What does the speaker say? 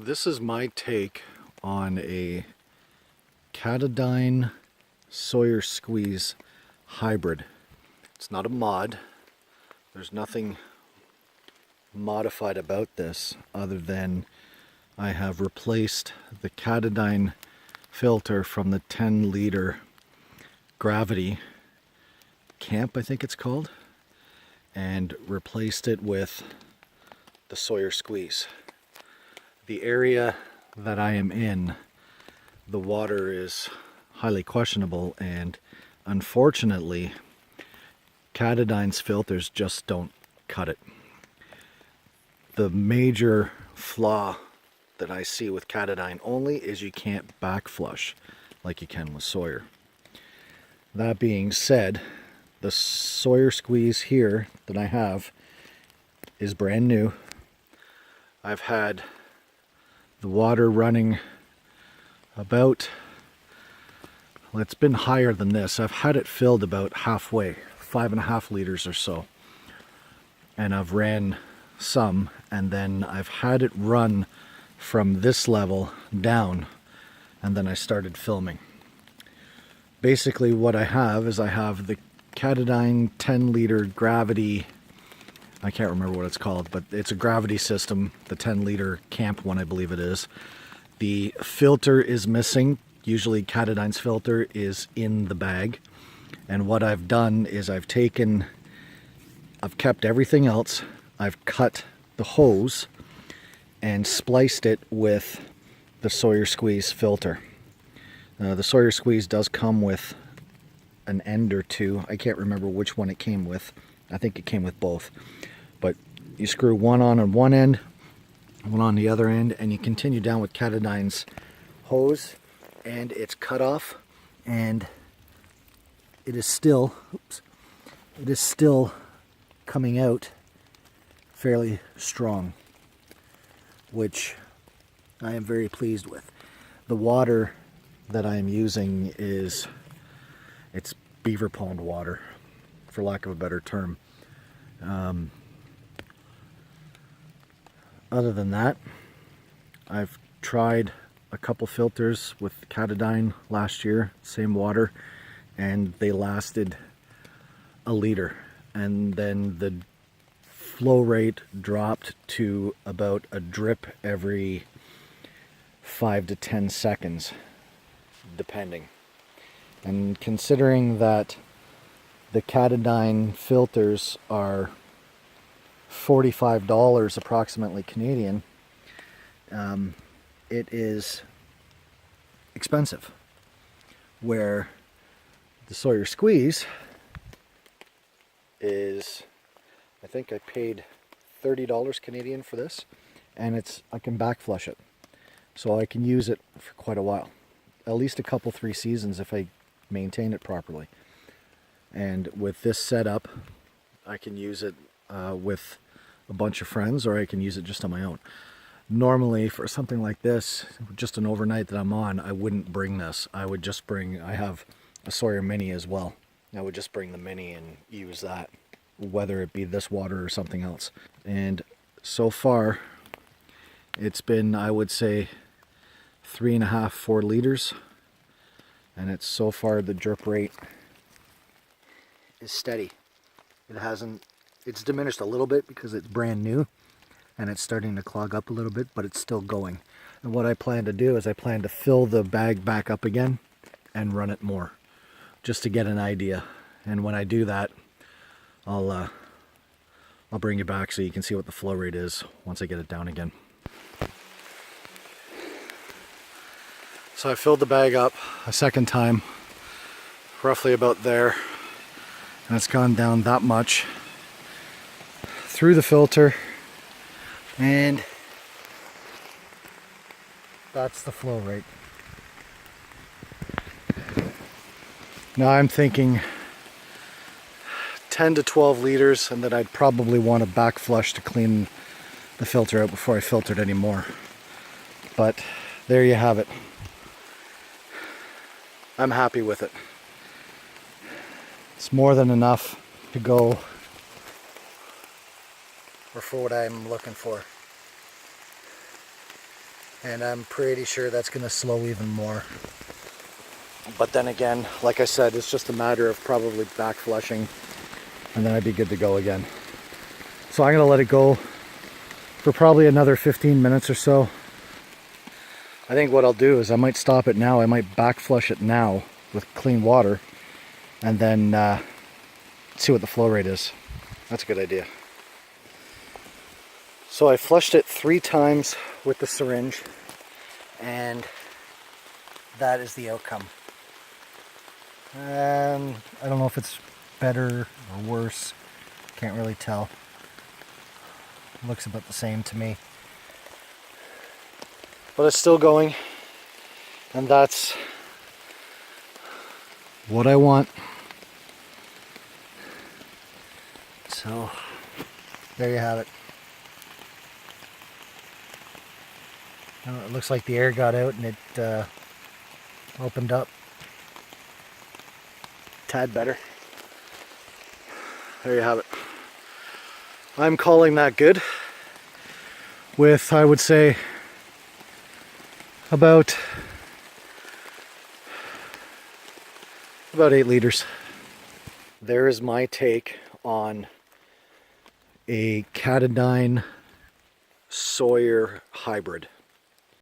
This is my take on a Katadyn Sawyer Squeeze hybrid. It's not a mod. There's nothing modified about this other than I have replaced the Katadyn filter from the 10-liter gravity camp, I think it's called, and replaced it with the Sawyer Squeeze. The area that I am in, the water is highly questionable, and unfortunately Katadyn's filters just don't cut it. The major flaw that I see with Katadyn only is you can't back flush like you can with Sawyer. That being said, the Sawyer Squeeze here that I have is brand new. I've had the water running about, well, it's been higher than this. I've had it filled about halfway, 5.5 liters or so. And I've ran some, and then I've had it run from this level down, and then I started filming. Basically what I have is I have the Katadyn 10-liter gravity, I can't remember what it's called, but it's a gravity system, the 10-liter camp one I believe it is. The filter is missing. Usually Katadyn's filter is in the bag. And what I've done is I've kept everything else. I've cut the hose and spliced it with the Sawyer Squeeze filter. The Sawyer Squeeze does come with an end or two. I can't remember which one it came with. I think it came with both. But you screw one on one end, one on the other end, and you continue down with Katadyn's hose, and it's cut off, and it is still, coming out fairly strong, which I am very pleased with. The water that I am using it's beaver pond water, for lack of a better term. Other than that, I've tried a couple filters with Katadyn last year, same water, and they lasted a liter, and then the flow rate dropped to about a drip every 5 to 10 seconds, depending. And considering that the Katadyn filters are $45 approximately Canadian, it is expensive, where the Sawyer Squeeze is, I think I paid $30 Canadian for this, and I can back flush it, so I can use it for quite a while, at least a couple 3 seasons if I maintain it properly. And with this setup, I can use it with a bunch of friends, or I can use it just on my own. Normally for something like this, just an overnight that I'm on, I wouldn't bring this. I would just bring, I have a Sawyer Mini as well. I would just bring the Mini and use that, whether it be this water or something else. And so far, it's been, I would say, 3.5, 4 liters. And it's so far, the drip rate is steady. It's diminished a little bit because it's brand new and it's starting to clog up a little bit, but it's still going. And what I plan to do is I plan to fill the bag back up again and run it more, just to get an idea. And when I do that, I'll bring you back so you can see what the flow rate is once I get it down again. So I filled the bag up a second time, roughly about there, and it's gone down that much through the filter, and that's the flow rate. Now I'm thinking 10 to 12 liters, and then I'd probably want to back flush to clean the filter out before I filtered any more. But there you have it. I'm happy with it. It's more than enough to go, or for what I'm looking for. And I'm pretty sure that's going to slow even more. But then again, like I said, it's just a matter of probably back flushing, and then I'd be good to go again. So I'm going to let it go for probably another 15 minutes or so. I think what I'll do is I might stop it now. I might back flush it now with clean water, and then see what the flow rate is. That's a good idea. So I flushed it 3 times with the syringe, and that is the outcome. I don't know if it's better or worse. Can't really tell. Looks about the same to me. But it's still going, and that's what I want. So there you have it. It looks like the air got out and it opened up. Tad better. There you have it. I'm calling that good, with, I would say, about 8 liters. There is my take on a Katadyn Sawyer hybrid.